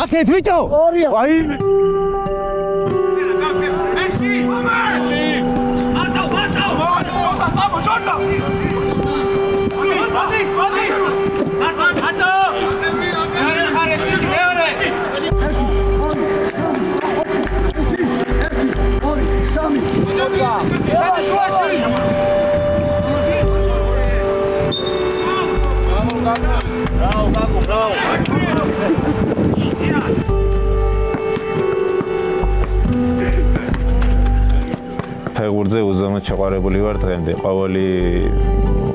აქეთ ვიტო აი ფეხბურთზე უზომოდ შეყვარებული ვარ დღემდე.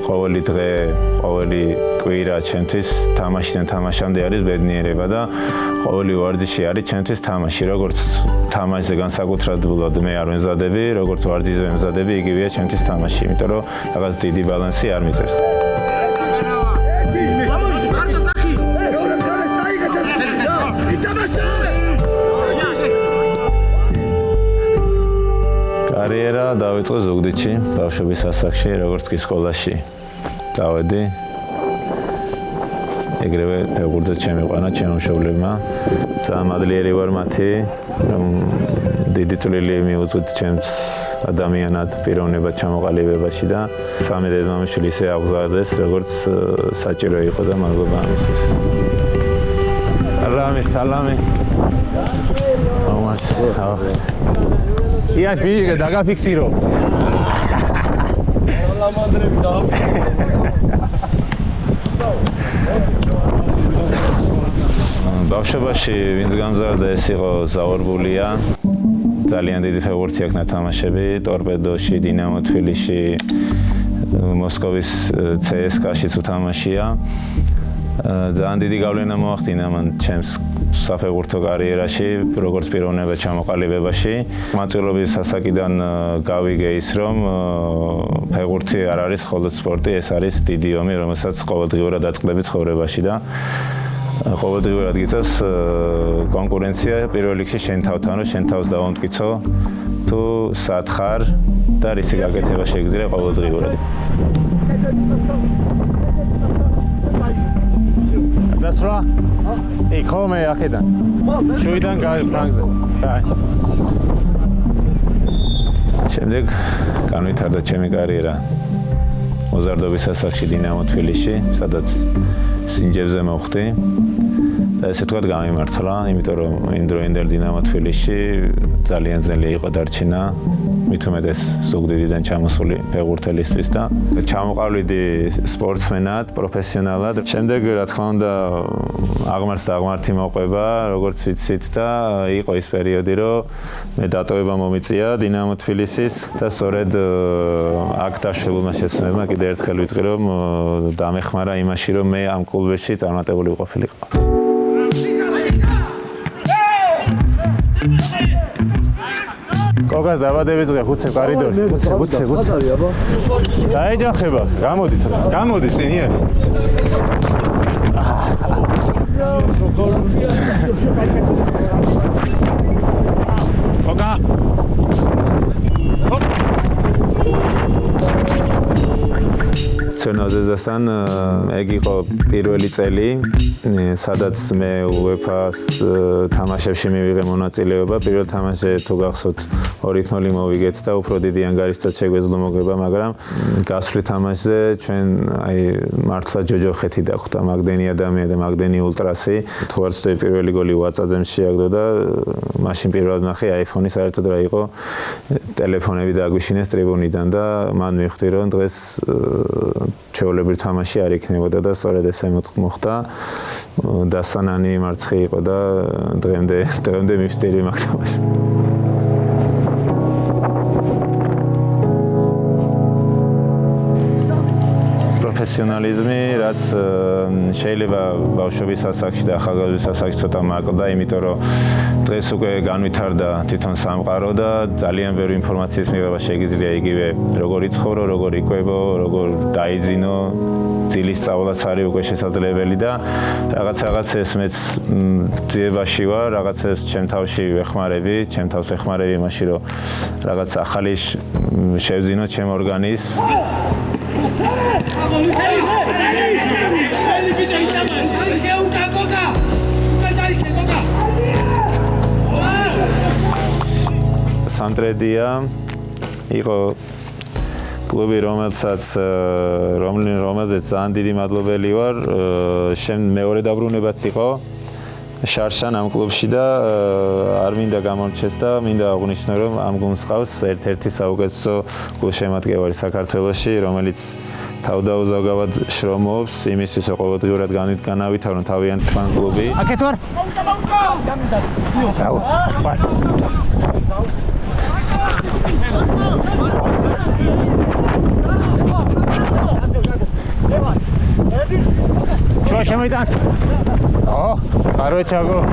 ყოველი დღე, ყოველი კვირა ჩემთვის თამაშიდან თამაშამდე არის ბედნიერება და ყოველი ვარჯიში არის ჩემთვის თამაში. როგორც თამაშზე განსაკუთრებულად მე არ ვემზადები, როგორც ვარჯიშზე ვემზადები, იგივეა ჩემთვის თამაში, იმიტომ რომ რაღაც დიდი ბალანსი არ მიწევს. კარიერა დავიწყო ზუგდიდში, ბავშვობის ასაკში, როგორც კი სკოლაში დავედი. ეგრევე ფეხბურთზე შემიყვანა ჩემო მშობლებმა. ძალიან მადლიერი ვარ მათი, რომ დიდი წვლილი მიუძღვით ჩემს ადამიანად პიროვნებად ჩამოყალიბებაში და სამი დედმამიშვილი ისე აღზარდეს, როგორც საჭირო იყო და მადლობა ამისთვის. სალამი. იაშ მიიღე დაგაფიქსირო. სალამანდრები დააფიქსირო. ბავშვობაში ვინც გამზარდა ეს იყო ზაურბულია. ძალიან დიდი ფეხბურთი აქვს ნათამაშები, ტორპედოში, დინამო თბილისში, მოსკოვის CSKA-შიც უთამაშია. ძალიან დიდი გავლენა მოახდინა მან ჩემს საფეხბურთო კარიერაში, როგორც პიროვნება ჩამოყალიბებაში. მაწილობის ასაკიდან გავიგე ის, რომ ფეხბურთი არ არის მხოლოდ სპორტი, ეს არის დიდი ომი, რომელსაც ყოველდღიურად აწყდები ცხოვრებაში და ყოველდღიურად გიწევს კონკურენცია პირველ რიგში შენ თავთან, რომ შენ თავს დავამტკიცო, თუ სად ხარ და რისი გაკეთება შეგიძლია ყოველდღიურად. დასრა? იქო მე აქედან. შუიდან გაი ფრანგზე. გაი. შემდეგ განვითარდა ჩემი კარიერა მოზარდობის ასაკში დინამო თბილისში, სადაც სინჯებზე მოვხდი და ესე ვთქვათ გამიმართლა, იმიტომ რომ იმდროინდელ დინამო თბილისში ძალიან ძნელი იყო დარჩენა, მით უმეტეს ზუგდიდიდან ჩამოსული ფეხბურთელისთვის და ჩამოყალიბდი სპორტსმენად, პროფესიონალად. შემდეგ რა თქმა უნდა აღმართს და აღმართი მოყვება, როგორც ვიცით და იყო ის პერიოდი, რომ მე დატოვება მომიწია დინამო თბილისის და სწორედ აქ დაშლებულმა შეცნობებმა კიდე ერთხელ ვიტყვი, რომ დამეხმარა იმაში, რომ მე ამ კლუბში წარმატებული ვყოფილიყო. კოგას დაბადების დღე ხუცე კარიდორი. ხუცე. დაეჯახება. გამოდი ცოტა. გამოდი წინ იარ. კოგა. ცენოზესთან ეგ იყო პირველი წელი, სადაც მე UEFA-ს თამაშებში მივიღე მონაწილეობა. პირველ თამაშზე თუ გახსოვთ 2-0 მოვიგეთ და უფრო დიდი ანგარიშსაც შეგვეძლო მოგება, მაგრამ გასვლით თამაშზე ჩვენ აი მართლა ჯოჯოხეთი დაგვხვდა, მაგდენი ადამიანი და მაგდენი ულტრასი. თუ არ ვცდები პირველი გოლი ვატსაპზე შეაგდო და მაშინ პირველად ნახე iPhone-ი საერთოდ რა იყო, ტელეფონები დაგვიშინეს ტრიბუნიდან და მან მივხვდი რომ დღეს ჩვეულებრივ თამაში არ იქნებოდა და სწორედ ესე მოხდა. დასანანი მარცხი იყო და დღემდე მივსტირი მაგ თამაშს. პროფესიონალიზმი, რაც შეიძლება ბავშვობის ასაკში და ახალგაზრდობის ასაკში ცოტა მაკლდა, იმიტომ რომ დღეს უკვე განვითარდა თვითონ სამყარო და ძალიან ბევრი ინფორმაციის მიღება შეიძლება იგივე როგორ იცხოვრო, როგორ იკვებო, როგორ დაიძინო, ძილის სწავლაც არის უკვე შესაძლებელი და რაღაცას მეც ძიებაში ვარ, რაღაცებს ჩემ თავში ვეხმარები, ჩემ თავს ვეხმარები იმაში, რომ რაღაც ახალი შევძინო ჩემ ორგანიზმს. სამტრედია იყო კლუბი, რომელზეც ძალიან დიდი მადლობელი ვარ. მეორე დაბრუნებაც იყო შარშან ამ კლუბში და არ მინდა გამორჩეს და მინდა აღვნიშნო, რომ ამ გუნდს ყავს ერთ-ერთი საუკეთესო გულშემატკივარი საქართველოში, რომელიც თავდაუზოგავად შრომობს იმისთვის, რომ ყოველდღიურად განავითარონ თავიანთი ფან-კლუბი. აქეთ ვარ. Что еще мы там? О, короче, огонь.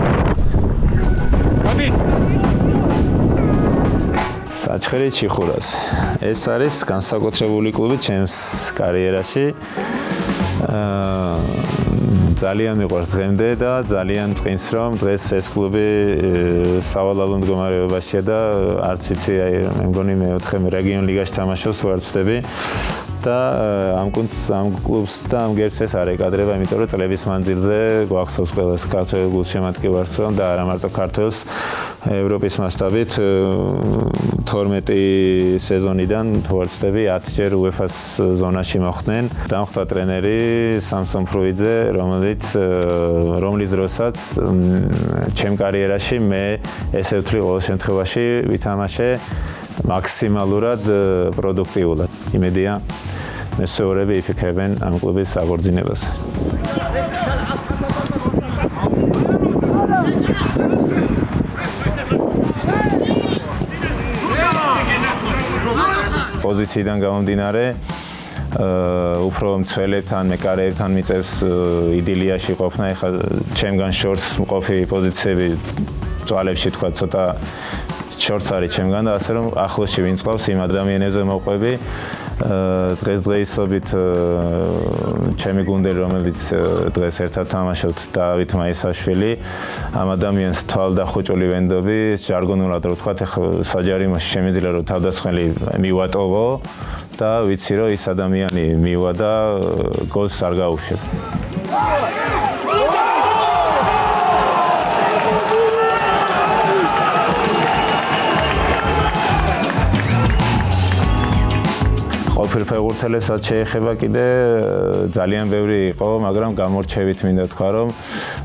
Побег. საჩხერი ჩიხურას. ეს არის განსაკუთრებული კლუბი ჩემს კარიერაში. ძალიან მიყვარს დღემდე და ძალიან წინს რომ დღეს ეს კლუბი სავალალო მდგომარეობაშია და არც ვიცი, მე მგონი მეოთხე რეგიონ ლიგაში თამაშობს თუ არ ვცდები. და ამ კლუბს და ამ გერბს ეს არ ეკადრება, იმიტომ რომ წლების მანძილზე გვახსოვს ყველას ქართველ გულშემატკივარს, რომ და არა მარტო ქართველს ევროპის მასშტაბით 12 სეზონიდან თუ არ ვცდები 10 ჯერ UEFA-ს ზონაში მოხვდნენ. დამხტა ტრენერი სამსონ ფრუიძე, რომლის დროსაც ჩემ კარიერაში მე ესე ვთვლი ყოველ შემთხვევაში ვითამაშე მაქსიმალურად პროდუქტიულად. იმედია მესეურები იფიქრებენ ამ კლუბის აღორძინებაზე. პოზიციიდან გამომდინარე, უფრო მცველებთან, მეკარეებთან მიწევს იდილიაში ყოფნა. ეხლა ჩემგან შორს მყოფი პოზიციები წვალებში თქვა ცოტა შორს არის ჩემგან და ასე რომ ახლოსში ვინც ყავს იმ ადამიანებზე მოვყვები. დღესდღეობით ჩემი გუნდელი, რომელიც დღეს ერთად თამაშობთ, დავით მაისაშვილი, ამ ადამიანს თვალდახუჭული ვენდობი, ჟარგონულად რო ვთქვათ, ეხლა საჯარიმოში შემიძლია რომ თავდასხმელი მივატოვო და ვიცი რომ ის ადამიანი მივა და გოლს არ გაუშვებ. ყოფილ ფეხბურთელებსაც შეეხება კიდე ძალიან ბევრი იყო, მაგრამ გამორჩევით მინდა თქვა, რომ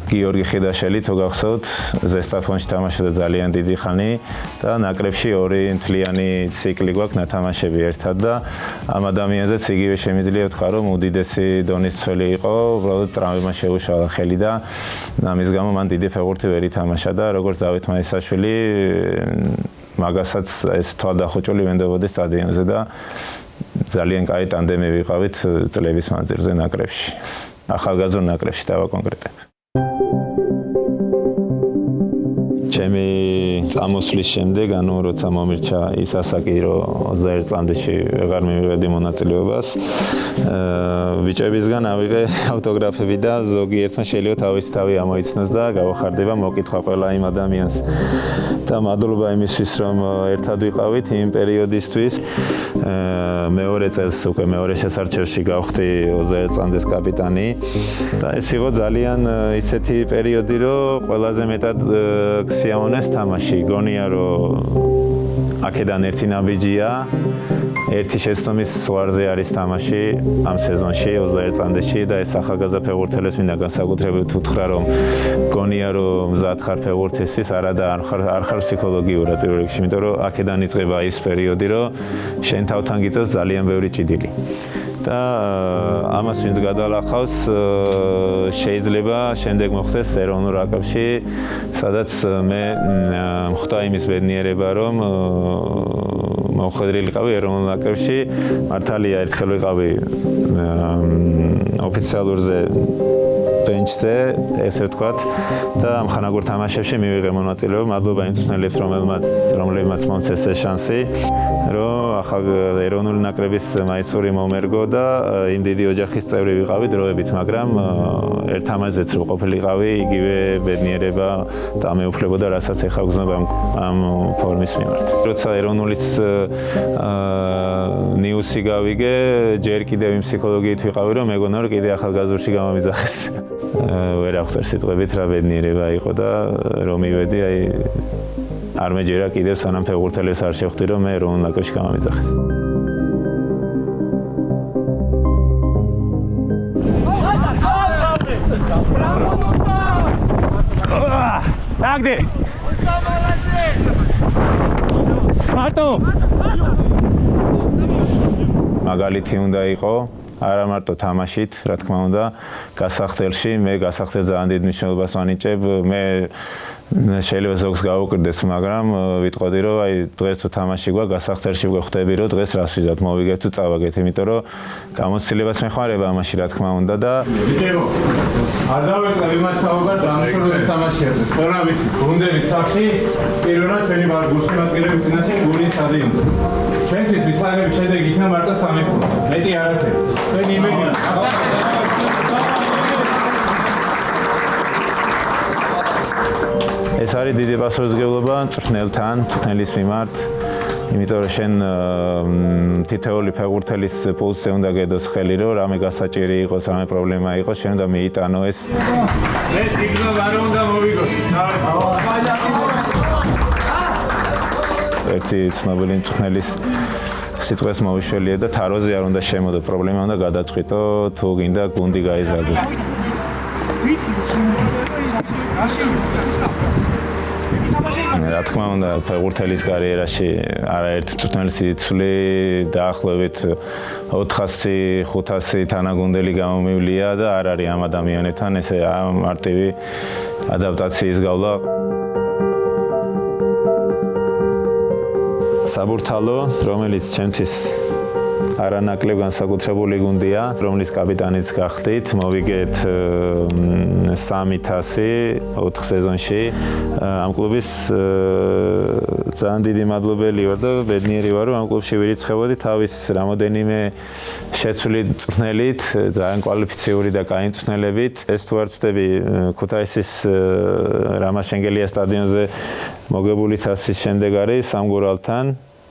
გიორგი ხიდაშელი თუ გახსოვთ, ზესტაფონში თამაშობდა ძალიან დიდი ხანი და ნაკრებში ორი მთლიანი ციკლი გვაქვს ნათამაშები ერთად და ამ ადამიანზეც იგივე შემიძლია ვთქვა, რომ უდიდესი დონის მცველი იყო, უბრალოდ ტრავმა შეუშალა ხელი და ამის გამო მან დიდი ფეხბურთი ვერ ითამაშა და როგორც დავით მაისაშვილი მაგასაც ეს თვალდახუჭული ვენდობოდი სტადიონზე და ძალიან კაი ტანდემი ვიყავით წლების მანძილზე ნაკრებში. ახალგაზრდა ნაკრებში დავაკონკრეტებ. ჩემი წამოსვლის შემდეგ, როცა მომირჩა ის ასაკი, რომ 21 წამდეში ვეღარ მივიღედი მონაწილეობას, ბიჭებისგან ავიღე ავტოგრაფები და ზოგიერთმა შეიძლება თავისი თავი ამოიცნოს და გავახარდება მოკითხვა ყველა იმ ადამიანს და მადლობა იმისთვის, რომ ერთად ვიყავით იმ პერიოდისთვის. მეორე წელს უკვე მეორე შესარჩევში გავხდი 21 წამდეს კაპიტანი და ეს იყო ძალიან ისეთი პერიოდი, რომ ყველაზე მეტად გსიამოვნეს თამაში. გონია რომ აქედან ერთი ნაბიჯია, ერთი შეცდომის ზღვარზე არის თამაში ამ სეზონში 21 წამდეში და ეს ახალგაზრდა ფეხბურთელებს მინდა განსაკუთრებით უთხრა, რომ გონია რომ მზად ხარ ფეხბურთისთვის, არადა არ ხარ ფსიქოლოგიურად პირველ რიგში, იმიტომ რომ აქედან იწყება ის პერიოდი, რომ შენ თავთან გიწევს ძალიან ბევრი ჭიდილი. და ამას ვინც გადალახავს, შეიძლება შემდეგ მოხდეს ეროვნულ რაკებში, სადაც მე მხვდა იმის ბედნიერება, რომ მოხვედრილიყავი ეროვნულ რაკებში. მართალია, ერთხელ ვიყავი ოფიციალურზე ბენჩზე, ესე ვთქვათ, და ამ ხანაგურ თამაშებში მივიღე მონაწილეობა. მადლობა იმ წვრთნელებს, რომლებმაც მომცეს ეს შანსი, რომ ახალ ეროვნული ნაკრების მაისური მომერგო და იმ დიდი ოჯახის წევრი ვიყავი დროებით, მაგრამ ერთ თამაშზეც რო ყოფილიყავი, იგივე ბედნიერება დამეუფლებოდა, რასაც ეხლა გზნობ ამ ფორმის მიმართ. როცა ეროვნულის ნიუსი გავიგე, ჯერ კიდევ იმ ფსიქოლოგიით ვიყავი, რომ მეგონა რომ კიდე ახალგაზრდობაში გამომიძახეს. ვერ აღწერ სიტყვებით რა ბედნიერება იყო და რომ მივედი არ მეჯერა კიდევ სანამ ფეხბურთელებს არ შევხვდი რომ მე ეროვნულ ნაკრებში გამამიძახეს. Agde. Marto. მაგალითი უნდა იყო არა მარტო თამაშით, რა თქმა უნდა, გასახდელში, მე გასახდელს ძალიან დიდ მნიშვნელობას ვანიჭებ, მე შეიძლება ზოგს გავუკრდეს, მაგრამ ვიტყოდი რომ აი დღეს თუ თამაში გვაქვს, გასახდელში გვხვდები რომ დღეს რას ვიზავთ, მოვიგეთ თუ წავაგეთ, იმიტომ რომ გამოცდილებას მეხმარება ამაში რა თქმა უნდა და ვიდეო. არ დავიწყებ იმას საუბარს, ამაშორდეს თამაშიებს. ყველა ვიცი, გუნდებით სახში, პირველად ჩვენი გულშემატკივრების წინაშე გულის სტადიონზე. ჩვენთვის ვისაღები შედეგი იქნება მარტო 3 პუნქტი. მეტი არაფერი. ჩვენი იმედია. ეს არის დიდი პასუხისმგებლობა მწვრთნელთან, მწვრთნელის მიმართ, იმიტომ რომ შენ თითოეული ფეხბურთელის პულსზე უნდა გედოს ხელი, რომ რამე გასაჭირი იყოს, რამე პრობლემა იყოს, შენ უნდა მიიტანო ეს. ეს იქნებ არ უნდა მოვიგოს. ერთი ცნობილი მწვრთნელის სიტყვას მოვიშველია და თაროზე არ უნდა შემოდო, პრობლემა უნდა გადაწყვიტო, თუ გინდა გუნდი გაიზარდოს. რა თქმა უნდა, ფეხბურთელის კარიერაში არაერთი მწვრთნელის სიცვლი დაახლოებით 400-500 თანაგუნდელი გამომივლია და არ არის ამ ადამიანებთან ესე მარტივი ადაპტაციის გავლა. საბურთალო, რომელიც ჩემთვის არანაკლებ განსაკუთრებული გუნდია, რომლის კაპიტანიც გახდით, მოვიგეთ 300 4 სეზონში. ამ კლუბის ძალიან დიდი მადლობელი ვარ და ბედნიერი ვარ, რომ ამ კლუბში ვირიცხებოდი თავის რამოდენიმე შეცვლილ მწვრთნელით, ძალიან კვალიფიციური და კაი მწვრთნელებით. ეს თუ არ ვწდები ქუთაისის რამაშენგელია სტადიონზე მოგებული თასის შემდეგ არის სამგურალთან,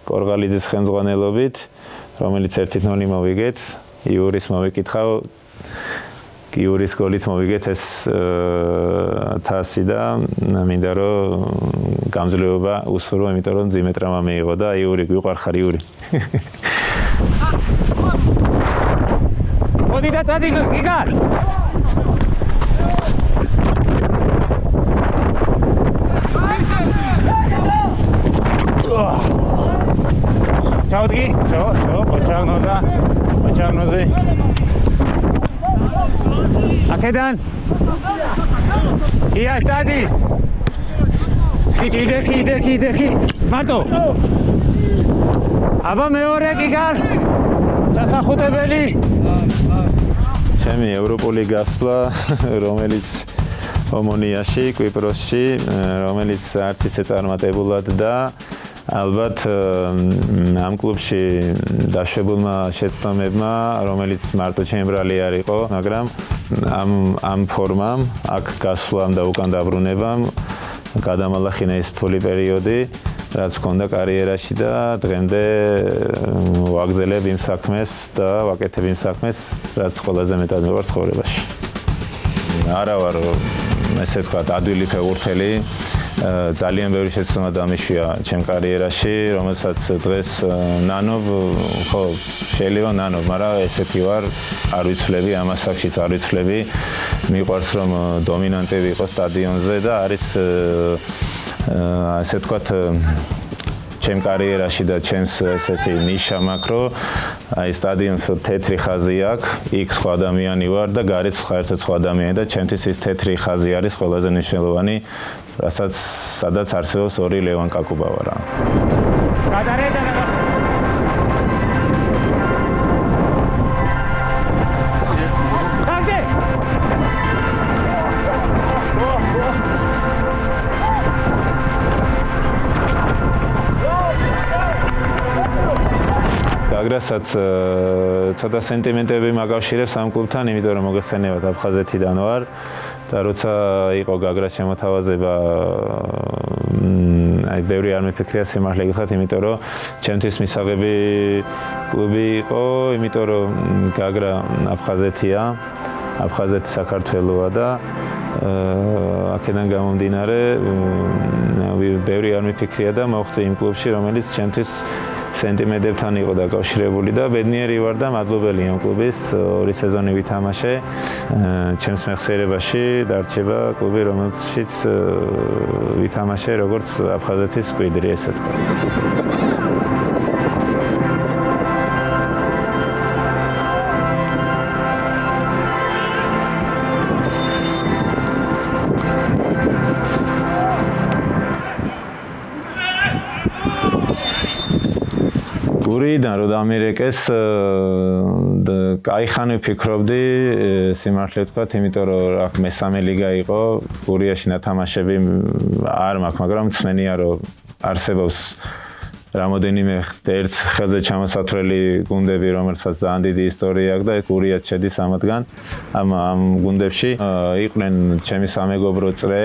კორღალიძის ხელმძღვანელობით, რომელიც 1-0 მოვიგეთ, იურის მოვიკითხავ, იურის გოლით მოვიგეთ ეს თასი და მინდა რომ გამძლეობა უსურო, იმიტომ რომ ძიმე ტრამა მიიღო და იური გვიყვარხარ იური. მოდი და წადი გიგარ. ჩავდი, počagnoze. Akedan. Ia stadi. Ide. Marto. აბა მეორე გიგარ. სასახუტებელი. ჩემი ევროპული გასვლა, რომელიც ომონიაში, კვიპროსში, რომელიც არც ისე წარმატებულად და ალბათ ამ კლუბში დაშვებულმა შეცდომებმა, რომელიც მარტო ჩემი ბრალი არ იყო, მაგრამ ამ ფორმამ, აქ გასვლამ და უკან დაბრუნებამ გადამალახინა ეს რთული პერიოდი, რაც მქონდა კარიერაში და დღემდე ვაგრძელებ იმ საქმეს და ვაკეთებ იმ საქმეს, რაც ყველაზე მეტად მიყვარს ცხოვრებაში. არა ვარ, ესე ვთქვათ, ადვილი ფეხბურთელი. ძალიან ბევრი შეცდომა დამიშვია ჩემ კარიერაში, რომელსაც დღეს ნანობ, ხო, შეიძლება ნანობ, მაგრამ ესეთი ვარ, არ ვიცვლები, ამას სახშიც არ ვიცვლები. მიყვარს რომ დომინანტი ვიყო სტადიონზე და არის ასე ვთქვათ ჩემ კარიერაში და ჩემს ესეთი ნიშა მაქვს, რომ აი სტადიონს თეთრი ხაზი აქვს, იქ სხვა ადამიანი ვარ და გარეთ საერთოდ სხვა ადამიანი და ჩემთვის ის თეთრი ხაზი არის ყველაზე მნიშვნელოვანი, სადაც არსებობს ორი ლევან კაკუბავა რა. გაგრასაც ცოტა სენტიმენტები მაკავშირებს ამ კლუბთან, იმიტომ რომ მოგეხსენებათ აფხაზეთიდან ვარ და როცა იყო გაგრას შემოთავაზება, აი ბევრი არ მიფიქრია სიმართლე გითხრათ, იმიტომ რომ ჩემთვის მისაღები კლუბი იყო, იმიტომ რომ გაგრა აფხაზეთია, აფხაზეთი საქართველოა და აქედან გამომდინარე ბევრი არ მიფიქრია და მოხვდი იმ კლუბში, რომელიც ჩემთვის სენტიმეტრებთან იყო დაკავშირებული და ბედნიერი ვარ და მადლობელი ამ კლუბის 2 სეზონი ვითამაშე. ჩემს მეხსიერებაში დარჩება კლუბი, რომელშიც ვითამაშე როგორც აფხაზეთის მკვიდრი, ესე თქვა. გურიდან რო დამირეკეს კაიხანი ვფიქრობდი სიმართლე ვთქვათ, იმიტომ რომ აქ მესამე ლიგა იყო, გურიაში ნათამაშები არ მაქვს, მაგრამ მწმენია რომ არსებობს რამოდენიმე ერთ ხელზე ჩამოსათვლელი გუნდები, რომელსაც ძალიან დიდი ისტორია აქვს და გურიაც შედის ამათგან. ამ გუნდებში იყვნენ ჩემი სამეგობრო წრე,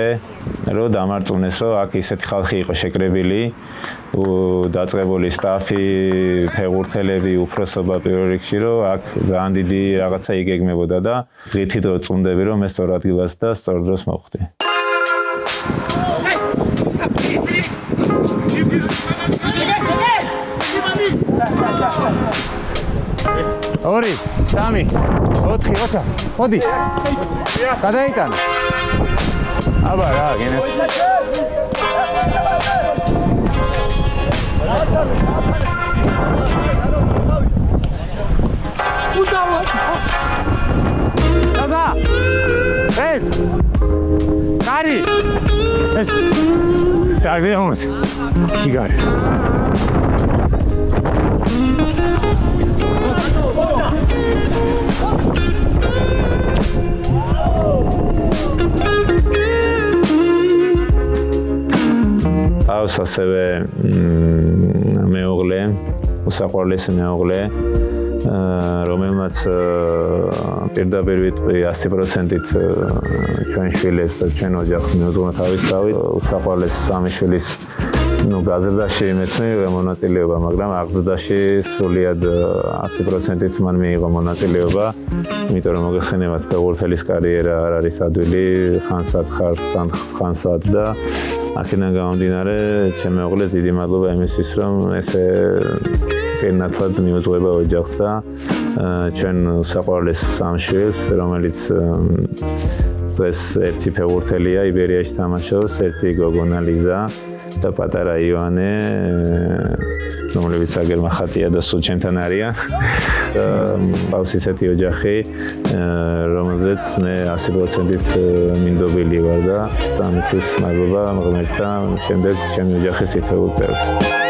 რომ დამარწმუნეს, რომ აქ ისეთი ხალხი იყო შეკრებილი, დაწყებული სტაფი, ფეხბურთელები, უფროსობა პირველ რიგში, რომ აქ ძალიან დიდი რაღაცა იგეგმებოდა და ღირთით რომ წუნდები, რომ მე სწორ ადგილას და სწორ დროს მოვხვდი. ორი, სამი, 4, 4, ხოდი. გადაიტანა. აბა რა, გენებს. Gaza! Ez! Kari! Ez! Tak dejamos. Cigares. Aos ასევე მეუღლე, უსაყვარლესი მეუღლე, რომელმაც პირდაპირ ვიტყვი 100%-ით ჩვენ შვილებს და ჩვენ ოჯახს მიუძღვნა თავისთავად. უსაყვარლეს სამი შვილის გაზრდაში მეც მიიღე მონაწილეობა, მაგრამ აღზრდაში სრულიად 100%-ით მან მიიღო მონაწილეობა, იმიტომ რომ მოგეხსენებათ, ფეხბურთელის კარიერა არ არის ადვილი, ხანსად ხანსად და აქედან გამომდინარე, ჩემი მეუღლეს დიდი მადლობა იმისთვის, რომ ესე კენათლად მიუძღვება ოჯახს და ჩვენ უსაყვარლეს სამ შვილს, რომელიც დღეს ერთი ფეხბურთელია, იბერიაში თამაშობს, ერთი გოგონა ლიზა და პატარა ივანე, რომელიც აგერ მახატია და სულ ჩემთან არიან. ყავს ისეთი ოჯახი, რომელზეც მე 100%-ით მინდობილი ვარ და სამთვის მადლობა ღმერთს და შემდეგ ჩემი ოჯახის ითეულ წევრს.